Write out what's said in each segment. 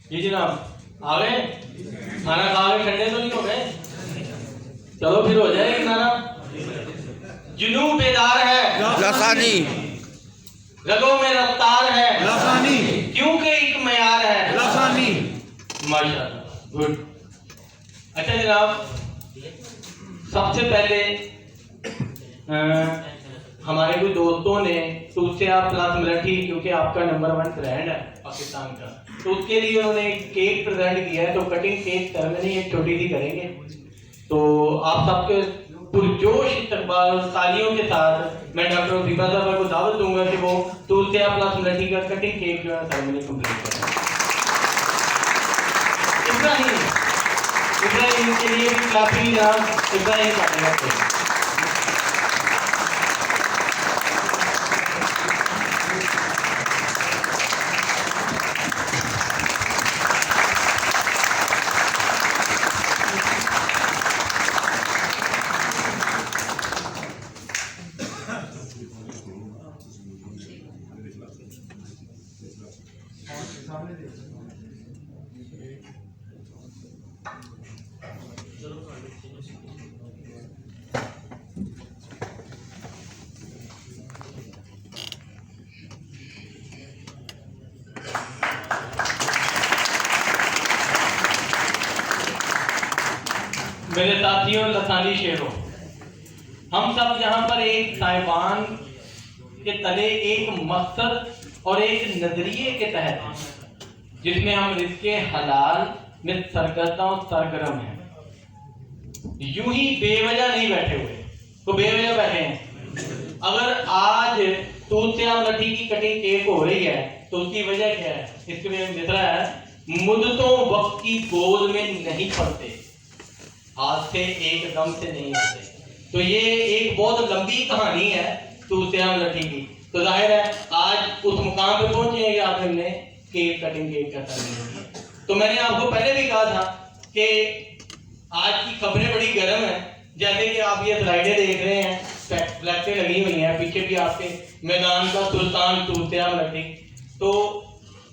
جی جناب آ گئے؟ کھانا کھا کے ٹھنڈے تو نہیں ہو گئے؟ چلو پھر ہو جائے گی کھانا. جنوں بیدار ہے لسانی، رگوں میں رفتار ہے لسانی، کیونکہ ایک معیار ہے لسانی. ماشاء اللہ. گڈ. اچھا جناب، سب سے پہلے ہمارے کچھ دوستوں نے توسیہ پلس ملٹھی، کیونکہ آپ کا نمبر 1 برانڈ ہے پاکستان کا، تو اس کے لیے انہوں نے ایک کیک پریزنٹ کیا ہے. تو کٹنگ کیک سرمنی ایک چھوٹی سی کریں گے. تو آپ سب کے پرجوش استقبال تالیوں کے ساتھ میں ڈاکٹر وظیفہ صاحبہ کو دعوت دوں گا کہ وہ توسیہ پلس ملٹھی کا کٹنگ کیک جو ہے سرمنی کمپلیٹ کریں. ابراہیم کے لیے بھی کافی نام ابراہیم کرنے لگتے ہیں. میرے ساتھیوں لسانی شیروں، ہم سب یہاں پر ایک سائبان کے تلے ایک مقصد اور ایک نظریے کے تحت ہیں، جس میں ہم رزق حلال میں سرگرداں اور سرگرم ہیں. یوں ہی بے وجہ نہیں بیٹھے ہوئے، تو بے وجہ بیٹھے ہیں. اگر آج توسیہ ملٹھی کی کٹنگ کیک ہو رہی ہے تو اس کی وجہ کیا ہے؟ اس کے میں مصرع ہے: مدتوں وقت کی گود میں نہیں پڑتے، ہاتھ سے ایک دم سے نہیں آتے. تو یہ ایک بہت لمبی کہانی ہے توسیہ ملٹھی کی. تو ظاہر ہے آج اس مقام پہ پہنچے ہیں کہ آپ نے کیک کٹنگ کیک کا کرنا. تو میں نے آپ کو پہلے بھی کہا تھا کہ آج کی خبریں بڑی گرم ہیں. جیسے کہ آپ یہ سلائیڈیں دیکھ رہے ہیں، فلیکسیں لگی ہوئی ہیں، پیچھے بھی آپ کے میدان کا سلطان توسیہ ملٹھی. تو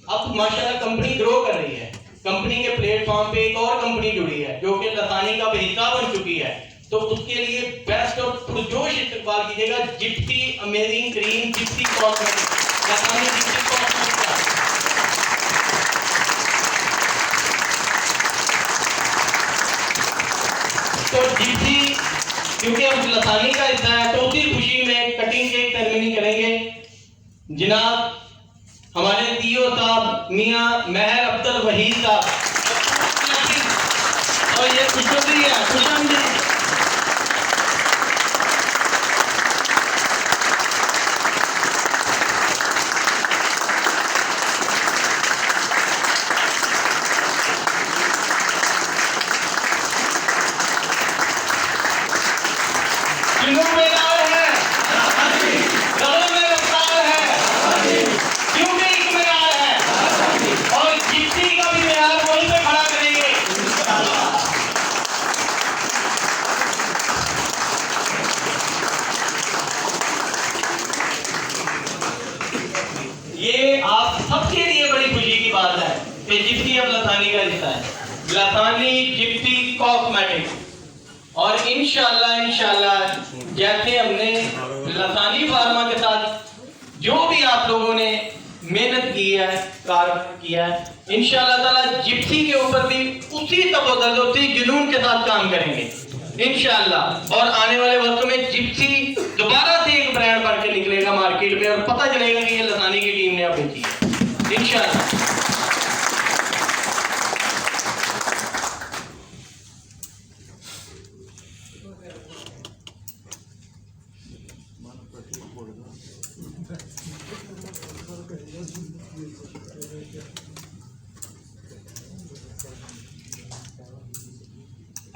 اب ماشاءاللہ کمپنی گرو کر رہی ہے. کمپنی کے پلیٹ فارم پہ ایک اور کمپنی جڑی ہے جو کہ لسانی کا حصہ بن چکی ہے. تو اس کے لیے بیسٹ اور پرجوش استقبال کیجیے گا جپسی امیزنگ کریم، جپسی کاسمیٹک، لسانی جپسی کاسمیٹک کا. تو جپسی کیونکہ ہم لسانی کا حصہ ہے تو اسی خوشی میں کٹنگ کیک سرمنی کریں گے. جناب ہمارے ٹیو صاحب میاں مہر عبد الوحید صاحب، اور یہ خوشخبری ہے، خوش آمدید. جنوں بیدار ہے، رگوں میں رفتار ہے، کیونکہ ایک معیار ہے، اور جپسی کا بھی معیار وہیں پہ کھڑا کریں گے. یہ آپ سب کے لیے بڑی خوشی کی بات ہے کہ جپسی اب لسانی کا حصہ ہے. لسانی جپسی کاسمیٹک. اور انشاءاللہ جیسے ہم نے لسانی فارما کے ساتھ جو بھی آپ لوگوں نے محنت کی ہے، کار کیا ہے، انشاءاللہ تعالی جپسی کے اوپر بھی اسی تبدل اسی جنون کے ساتھ کام کریں گے انشاءاللہ. اور آنے والے وقت میں جپسی دوبارہ سے ایک برانڈ بن کے نکلے گا مارکیٹ میں، اور پتہ چلے گا کہ یہ لسانی کی ٹیم نے اب بیچی ہے انشاءاللہ.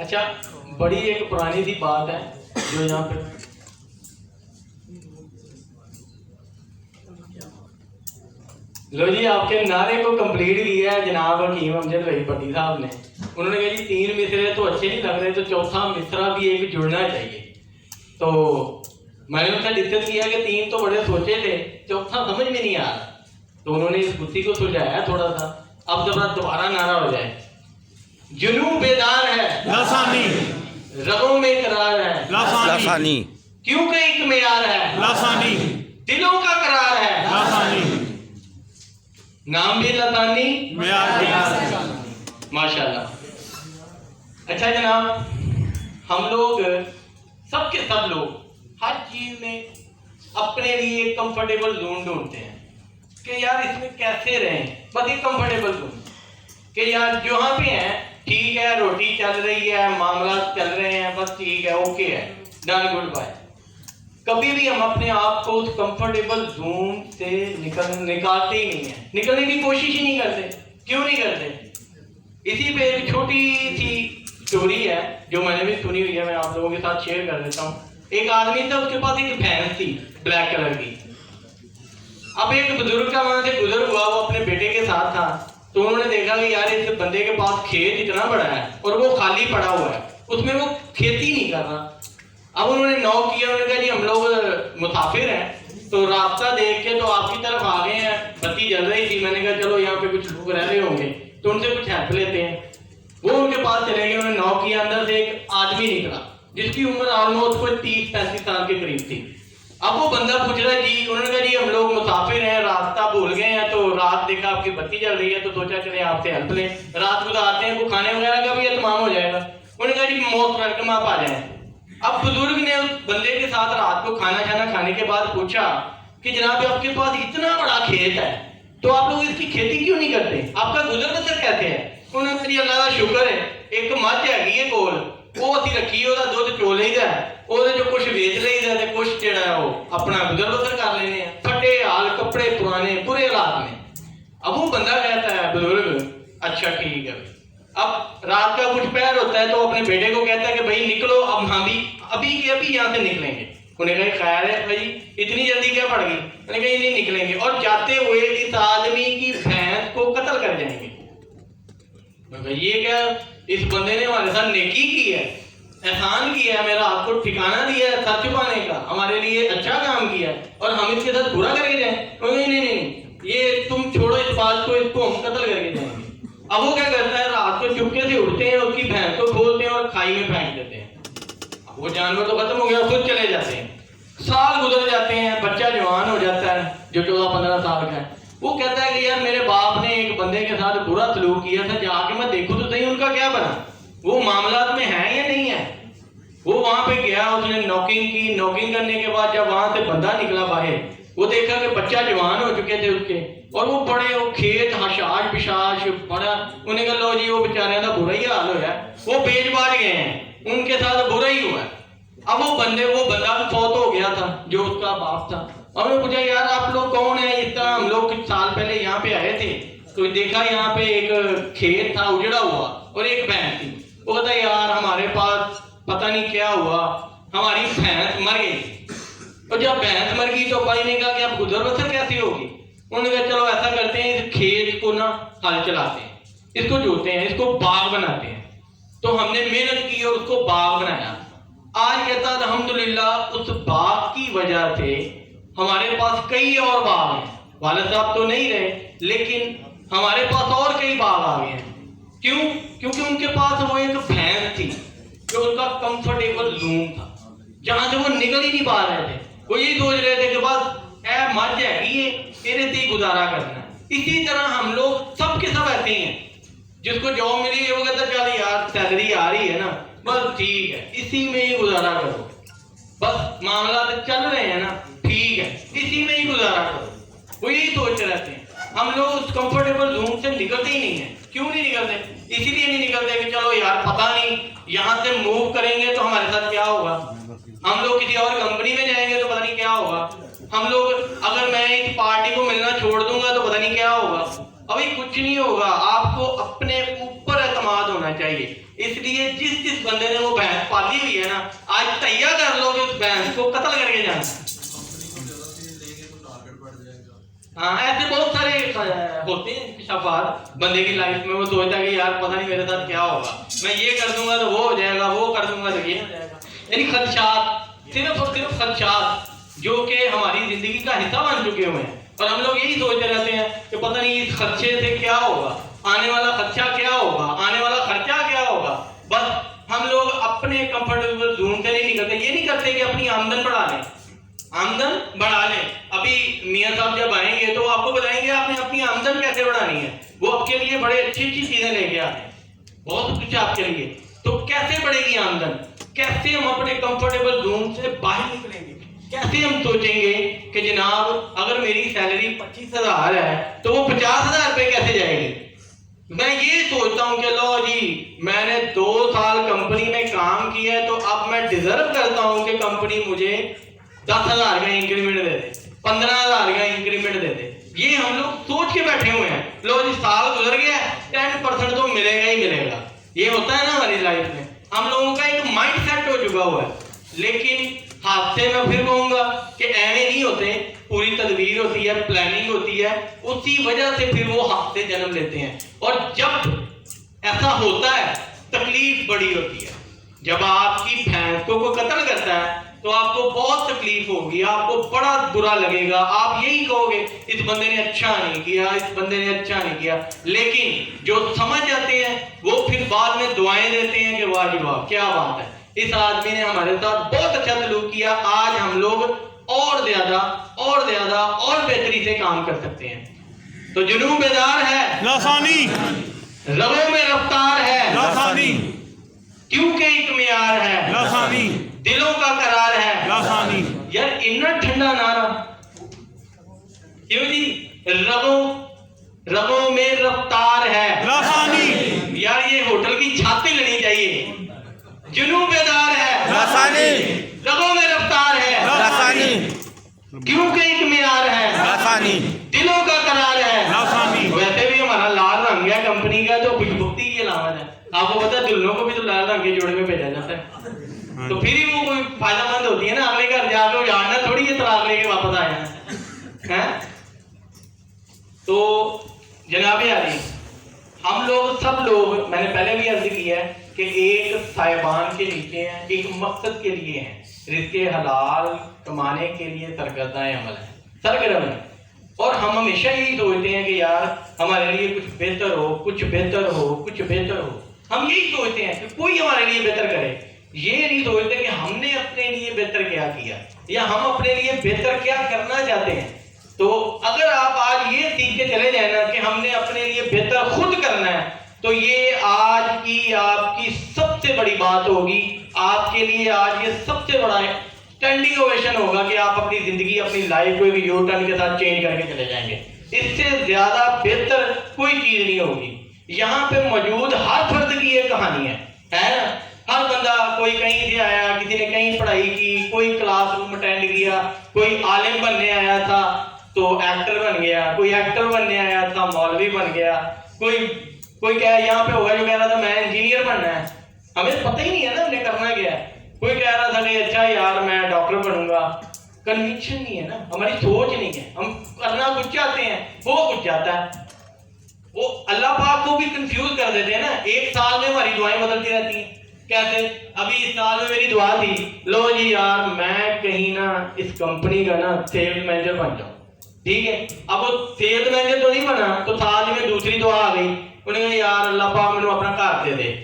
اچھا، بڑی ایک پرانی سی بات ہے جو یہاں پہ لو جی آپ کے نعرے کو کمپلیٹ کیا ہے جناب حکیم امجد وحید بٹی صاحب نے. انہوں نے کہا جی 3 مصرے تو اچھے نہیں لگ رہے، تو چوتھا مصرا بھی ایک جڑنا چاہیے. تو میں نے ان سے ڈسکس کیا کہ 3 تو بڑے سوچے تھے، چوتھا سمجھ میں نہیں آ رہا. تو انہوں نے اس بتی کو سلجھایا تھوڑا سا. اب دوبارہ نعرہ ہو جائے. جنوب بیدار ہے لسانی رگوں میں قرار ہے لسانی کیونکہ ایک معیار ہے لسانی دلوں کا قرار ہے. لسانی نام بھی لسانی معیار ماشاءاللہ. اچھا جناب، ہم لوگ سب کے سب لوگ ہر چیز میں اپنے لیے کمفرٹیبل زون ڈھونڈتے ہیں کہ یار اس میں کیسے رہیں. بس یہ کمفرٹیبل زون کہ یار جہاں پہ ہیں ٹھیک ہے، روٹی چل رہی ہے، معاملات چل رہے ہیں، بس ٹھیک ہے، اوکے ہے، ڈن گڈ بائے. کبھی بھی ہم اپنے آپ کو اس کمفرٹیبل زون سے نکالتے ہی نہیں ہیں، نکلنے کی کوشش ہی نہیں کرتے. کیوں نہیں کرتے؟ اسی پہ ایک چھوٹی سی اسٹوری ہے جو میں نے بھی سنی ہوئی ہے، میں آپ لوگوں کے ساتھ شیئر کر دیتا ہوں. ایک آدمی تھا، اس کے پاس ایک بھینس تھی بلیک کلر کی. اب ایک بزرگ کا وہاں سے گزر ہوا، وہ اپنے بیٹے کے ساتھ تھا. تو انہوں نے دیکھا کہ یار اس بندے کے پاس کھیت اتنا بڑا ہے اور وہ خالی پڑا ہوا ہے، اس میں وہ کھیتی نہیں کر رہا. اب انہوں نے نوک کیا، انہوں نے کہا جی ہم لوگ مسافر ہیں، تو راستہ دیکھ کے تو آپ کی طرف آ گئے ہیں، بتی جل رہی تھی، میں نے کہا چلو یہاں پہ کچھ لوگ رہ رہے ہوں گے تو ان سے کچھ ہیلپ لیتے ہیں. وہ ان کے پاس چلے گئے، انہوں نے نوک کیا، اندر سے ایک آدمی نکلا جس کی عمر آلموسٹ کوئی 30-35 سال کے قریب تھی. اب وہ بندہ پوچھ رہا ہے جی، انہوں نے کہا جی ہم لوگ مسافر ہیں، راستہ بھول گئے ہیں، تو رات دیکھا آپ کی بتی جل رہی ہے تو سوچا چلے آپ سے ہیلپ لیں، رات گزارتے ہیں، کو کھانے وغیرہ کا بھی اہتمام ہو جائے گا. انہوں نے کہا جی موسٹ ویلکم، آپ آ جائیں. اب بزرگ نے اس بندے کے ساتھ رات کو کھانا کھانے کے بعد پوچھا کہ جناب آپ کے پاس اتنا بڑا کھیت ہے تو آپ لوگ اس کی کھیتی کیوں نہیں کرتے، آپ کا گزر بسر کیسے ہے؟ انہوں نے کہا جی اللہ کا شکر ہے، ایک مجھ ہے کول وہ اسی رکھی ہے، دودھ چو لئی دا ہے، وہ جو کچھ ویچ لئی دا تے کچھ جڑا ہے وہ اپنا گزر بسر کر لینے ہیں، پھٹے حال کپڑے پرانے برے حالات میں. اب وہ بندہ کہتا ہے بزرگ اچھا ٹھیک ہے. اب رات کا کچھ پہر ہوتا ہے تو اپنے بیٹے کو کہتا ہے کہ بھائی نکلو، اب ہم بھی ابھی کے ابھی یہاں سے نکلیں گے. انہوں نے کہا خیر ہے بھائی اتنی جلدی کیا پڑ گئی؟ انہوں نے کہا نہیں نکلیں گے، اور جاتے ہوئے اس آدمی کی بھینس کو قتل کر جائیں گے. یہ کیا، اس بندے نے ہمارے ساتھ نیکی کی ہے، احسان کیا ہے، میرا آپ کو ٹھکانہ دیا ہے سر چھپانے کا، ہمارے لیے اچھا کام کیا ہے، اور ہم اس کے ساتھ برا کر کے جائیں؟ نہیں، یہ تم چھوڑو اس بات کو، اس کو ہم قتل کر کے جائیں گے. اب وہ کیا کرتا ہے، رات کو چپکے سے اٹھتے ہیں، اس کی بھینس کو کھولتے ہیں اور کھائی میں پھینک دیتے ہیں. وہ جانور تو ختم ہو گیا، خود چلے جاتے ہیں. سال گزر جاتے ہیں، بچہ جوان ہو جاتا ہے جو 14-15 سال کا ہے. وہ کہتا ہے کہ یار میرے باپ نے ایک بندے کے ساتھ برا سلوک کیا تھا، جا کے میں دیکھوں تو صحیح ان کا کیا بنا، وہ معاملات میں ہے یا نہیں ہے. وہ وہاں پہ گیا، اس نے نوکنگ کی، نوکنگ کرنے کے بعد جب وہاں سے بندہ نکلا باہر، وہ دیکھا کہ بچہ جوان ہو چکے تھے اس کے، اور وہ بڑے وہ کھیت حشاش بشاش بڑا. انہوں نے کہا لو جی وہ بیچارے کا برا ہی حال ہوا ہے، وہ بیچ باج گئے ہیں، ان کے ساتھ برا ہی ہوا ہے. اب وہ بندہ بھی فوت ہو گیا تھا جو اس کا باپ تھا. اور میں پوچھا یار آپ لوگ کون ہیں؟ اس طرح ہم لوگ کچھ سال پہلے یہاں پہ آئے تھے تو دیکھا یہاں پہ ایک کھیت تھا اجڑا ہوا اور ایک بھینس تھی. وہ کہتا یار ہمارے پاس پتہ نہیں کیا ہوا، ہماری بھینس مر گئی. اور جب بھینس مر گئی تو بھائی نے کہا کہ اب گزر بسر کیسی ہوگی؟ انہوں نے کہا چلو ایسا کرتے ہیں، اس کھیت کو نا ہل چلاتے ہیں، اس کو جوتے ہیں، اس کو باغ بناتے ہیں. تو ہم نے محنت کی اور اس کو باغ بنایا. آج کہتا الحمدللہ اس باغ کی وجہ سے ہمارے پاس کئی اور باغ ہیں. والد صاحب تو نہیں رہے لیکن ہمارے پاس اور کئی باغ آ گئے ہیں. کیوں؟ کیونکہ ان کے پاس وہ ایک بھینس تھی جو ان کا کمفرٹیبل زون تھا، جہاں سے وہ نکل ہی نہیں پا رہے تھے. وہ یہی سوچ رہے تھے کہ بس اے مجھ ہے یہ تیرے سے ہی گزارا کرنا ہے. اسی طرح ہم لوگ سب کے سب ایسے ہی ہیں. جس کو جاب ملی ہے وہ کہتا چل یار سیلری آ رہی ہے نا، بس ٹھیک ہے اسی میں ہی گزارا کرو، بس معاملات چل رہے ہیں نا ٹھیک ہے اسی میں ہی گزارا کرو. وہ یہی سوچتے رہتے ہیں. ہم لوگ اس کمفرٹیبل زون سے نکلتے ہی نہیں ہیں. کیوں نہیں نکلتے؟ اسی لیے نہیں نکلتے کہ چلو یار پتہ نہیں یہاں سے موو کریں گے تو ہمارے ساتھ کیا ہوگا، ہم لوگ کسی اور کمپنی میں جائیں گے تو پتہ نہیں کیا ہوگا، ہم لوگ اگر میں اس پارٹی کو ملنا چھوڑ دوں گا تو پتہ نہیں کیا ہوگا. ابھی کچھ نہیں ہوگا. آپ کو اپنے اوپر اعتماد ہونا چاہیے. اس لیے جس بندے نے وہ بھینس پالی ہوئی ہے نا، آج تیار کر لو کہ اس بھینس کو قتل کر کے جانا. ہاں ایسے بہت سارے ہوتے ہیں انکشافات بندے کی لائف میں. وہ سوچتا ہے کہ یار پتہ نہیں میرے ساتھ کیا ہوگا، میں یہ کر دوں گا تو وہ ہو جائے گا، وہ کر دوں گا تو یہ ہو جائے گا. یعنی خدشات، صرف اور صرف خدشات جو کہ ہماری زندگی کا حصہ بن چکے ہوئے ہیں. اور ہم لوگ یہی سوچتے رہتے ہیں کہ پتہ نہیں اس خدشے سے کیا ہوگا. آنے والا خرچہ کیا ہوگا، آنے والا خرچہ کیا ہوگا. بس ہم لوگ اپنے کمفرٹیبل زون سے نہیں نکلتے. یہ نہیں کرتے کہ اپنی آمدن بڑھا لیں، آمدن بڑھا لیں. ابھی میاں صاحب جب آئیں گے تو وہ آپ کو بتائیں گے آپ نے اپنی آمدن کیسے بڑھانی ہے. وہ آپ کے لیے بڑے اچھی چیزیں لے کے آتے ہیں، بہت کچھ آپ کے لیے. تو کیسے بڑھے گی آمدن، کیسے ہم اپنے کمفرٹیبل زون سے باہر نکلیں گے، کیسے ہم سوچیں گے کہ جناب اگر میری سیلری 25,000 ہے تو وہ 50,000 روپے کیسے جائے گی. میں یہ سوچتا ہوں کہ لو جی میں نے 2 سال کمپنی میں کام کیا ہے تو اب میں ڈیزرو کرتا ہوں کہ کمپنی مجھے 10,000 کا انکریمنٹ دے دے، 15,000 کا انکریمنٹ دے دے. یہ ہم لوگ سوچ کے بیٹھے ہوئے ہیں. لو جی سال گزر گیا 10% تو ملے گا ہی ملے گا. یہ ہوتا ہے نا ہماری لائف میں، ہم لوگوں کا ایک مائنڈ سیٹ ہو چکا ہوا ہے. لیکن حادثے میں پھر کہوں گا کہ ایویں نہیں ہوتے، پوری تدبیر ہوتی ہے، پلاننگ ہوتی ہے، اسی وجہ سے پھر وہ حادثے جنم لیتے ہیں. اور جب ایسا ہوتا ہے تکلیف بڑی ہوتی ہے. جب آپ کی بھینس کو کوئی قتل کرتا ہے تو آپ کو بہت تکلیف ہوگی، آپ کو بڑا برا لگے گا. آپ یہی کہو گے اس بندے نے اچھا نہیں کیا، اس بندے نے اچھا نہیں کیا. لیکن جو سمجھ جاتے ہیں وہ پھر بعد میں دعائیں دیتے ہیں کہ واہ جی واہ کیا بات ہے، اس آدمی نے ہمارے ساتھ بہت اچھا سلوک کیا، آج ہم لوگ اور زیادہ اور بہتری سے کام کر سکتے ہیں. تو جنوب بیدار ہے، لاسانی رگوں میں رفتار ہے، لاسانی کیونکہ ایک معیار ہے، لاسانی دلوں کا قرار ہے. لاسانی یار اتنا ٹھنڈا نعرہ کیوں جی؟ رگوں میں رفتار ہے، لاسانی یار یہ ہوٹل کی چھاتیں لڑنی چاہیے. جنوب بیدار ہے، لاسانی رگوں میں رفتار ہے، لاسانی کیونکہ ایک معیار ہے، لاسانی دلوں کا قرار ہے. لاسانی ویسے بھی ہمارا لال رنگ ہے کمپنی کا تو خوشبختی کی علامت ہے. آپ کو پتا ہے دلہنوں کو بھی تو لال رنگ کے جوڑے میں بھیجا جاتا ہے، تو پھر ہی وہ کوئی فائدہ مند ہوتی ہے نا. اگلے گھر جا کے اجاڑنا تھوڑی یہ طلاق لے کے واپس آیا ہے. تو جناب عالی ہم لوگ سب لوگ، میں نے پہلے بھی عرض کیا ہے کہ ایک سائبان کے نیچے ہیں، ایک مقصد کے لیے ہیں، رزق حلال کمانے کے لیے سرگردہ عمل ہے، سرگرم ہے. اور ہم ہمیشہ یہی سوچتے ہیں کہ یار ہمارے لیے کچھ بہتر ہو، کچھ بہتر ہو، کچھ بہتر ہو. ہم یہی سوچتے ہیں کہ کوئی ہمارے لیے بہتر کرے. یہ نہیں سوچتے کہ ہم نے اپنے لیے بہتر کیا کیا یا ہم اپنے لیے بہتر کیا کرنا چاہتے ہیں. تو اگر آپ آج یہ سیکھ کے چلے جائیں نا کہ ہم نے اپنے لیے بہتر خود کرنا ہے تو یہ آج کی آپ کی سب سے بڑی بات ہوگی. آپ کے لیے آج یہ سب سے بڑا اسٹینڈنگ اویشن ہوگا کہ آپ اپنی زندگی، اپنی لائف کو ایک یو ٹرن کے ساتھ چینج کر کے چلے جائیں گے. اس سے زیادہ بہتر کوئی چیز نہیں ہوگی. یہاں پہ موجود ہر فرد کی یہ کہانی ہے نا. ہر بندہ، کوئی کہیں سے آیا، کسی نے کہیں پڑھائی کی، کوئی کلاس روم اٹینڈ کیا، کوئی عالم بننے آیا تھا تو ایکٹر بن گیا، کوئی ایکٹر بننے آیا تھا مولوی بن گیا، کوئی کہہ یہاں پہ ہوگا جو کہہ رہا تھا میں انجینئر بننا ہے. ہمیں پتہ ہی نہیں ہے نا ہم نے کرنا کیا ہے. کوئی کہہ رہا تھا کہ اچھا یار میں ڈاکٹر بنوں گا. کنوکشن نہیں ہے نا، ہماری سوچ نہیں ہے. ہم کرنا کچھ چاہتے ہیں، وہ کچھ چاہتا ہے. وہ اللہ پاک کو بھی کنفیوز کر دیتے ہیں نا. ایک سال میں ہماری دعائیں بدلتی رہتی ہیں. کیسے؟ ابھی اس سال میں میری دعا تھی، لو جی یار میں کہیں نا اس کمپنی کا نا سیلز مینیجر بن جاؤں. ٹھیک ہے، اب وہ سیلز مینیجر تو نہیں بنا تو ساتھ میں دوسری دعا آ گئی، انہوں نے یار اللہ پاک مجھے اپنا گھر دے دے.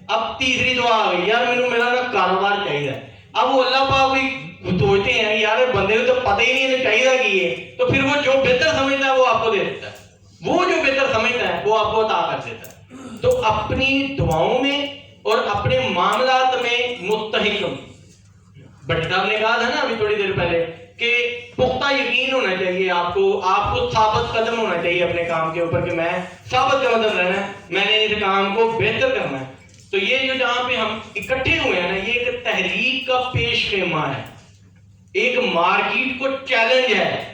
اب تیسری دعا آ گئی، یار مجھے میرا نا کاروبار چاہیے. اب وہ اللہ پاک بھی سوچتے ہیں یار بندے کو تو پتہ ہی نہیں ہے چاہیے کی ہے، تو پھر وہ جو بہتر سمجھتا ہے وہ آپ کو دے دیتا ہے. وہ جو بہتر سمجھتا ہے وہ آپ کو عطا کر دیتا ہے. تو اپنی دعاؤں میں اور اپنے معاملات میں مستحکم، بٹ صاحب نے کہا تھا نا ابھی تھوڑی دیر پہلے کہ پختہ یقین ہونا چاہیے آپ کو ثابت قدم ہونا چاہیے اپنے کام کے اوپر کہ میں ثابت قدم رہنا ہے، میں نے اس کام کو بہتر کرنا ہے. تو یہ جو جہاں پہ ہم اکٹھے ہوئے ہیں نا، یہ ایک تحریک کا پیش خیمہ ہے، ایک مارکیٹ کو چیلنج ہے.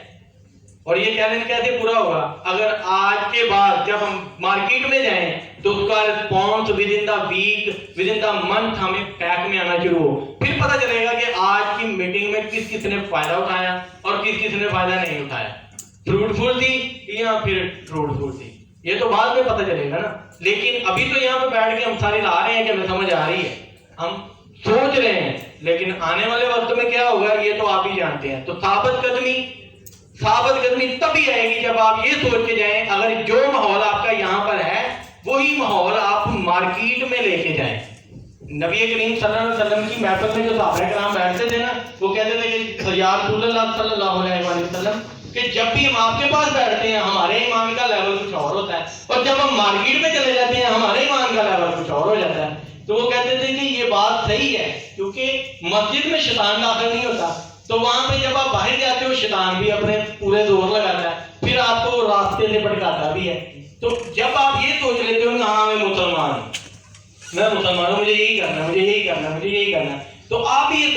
اور یہ چیلنج کیسے پورا ہوگا؟ اگر آج کے بعد جب ہم مارکیٹ میں جائیں تو اس کا response within the week, within the month ہمیں پیک میں آنا شروع ہو. پھر پتہ چلے گا کہ آج کی میٹنگ میں کس کس نے فائدہ اٹھایا اور کس کس نے فائدہ نہیں اٹھایا. فروٹفل تھی یا پھر فروٹفل تھی، یہ تو بعد میں پتہ چلے گا نا. لیکن ابھی تو یہاں پہ بیٹھ کے ہم سارے لا رہے ہیں کہ ہمیں سمجھ آ رہی ہے، ہم سوچ رہے ہیں، لیکن آنے والے وقت میں کیا ہوگا یہ تو آپ ہی جانتے ہیں. تو ثابت قدمی تبھی آئے گی جب آپ یہ سوچ کے جائیں اگر جو ماحول آپ کا یہاں پر ہے وہی ماحول آپ مارکیٹ میں لے کے جائیں. نبی کریم صلی اللہ علیہ وسلم کی محفل میں جو صحابہ کرام بیٹھتے تھے نا, وہ کہتے تھے کہ یا رسول اللہ صلی اللہ علیہ وسلم کہ جب بھی ہم آپ کے پاس بیٹھتے ہیں ہمارے ایمان کا لیول کچھ اور ہوتا ہے, اور جب ہم مارکیٹ میں چلے جاتے ہیں ہمارے ایمان کا لیول کچھ اور ہو جاتا ہے. تو وہ کہتے تھے کہ یہ بات صحیح ہے, کیونکہ مسجد میں شیطان داخل نہیں ہوتا, تو وہاں پہ جب آپ باہر جاتے ہو شیطان بھی اپنے پورے زور لگاتا ہے, پھر آپ کو راستے سے بھٹکاتا بھی ہے. تو جب آپ یہ سوچ لیتے ہو نا میں مسلمان ہوں, میں مسلمان ہوں, مجھے یہی کرنا, مجھے یہی کرنا, مجھے یہی کرنا, تو آپ یہ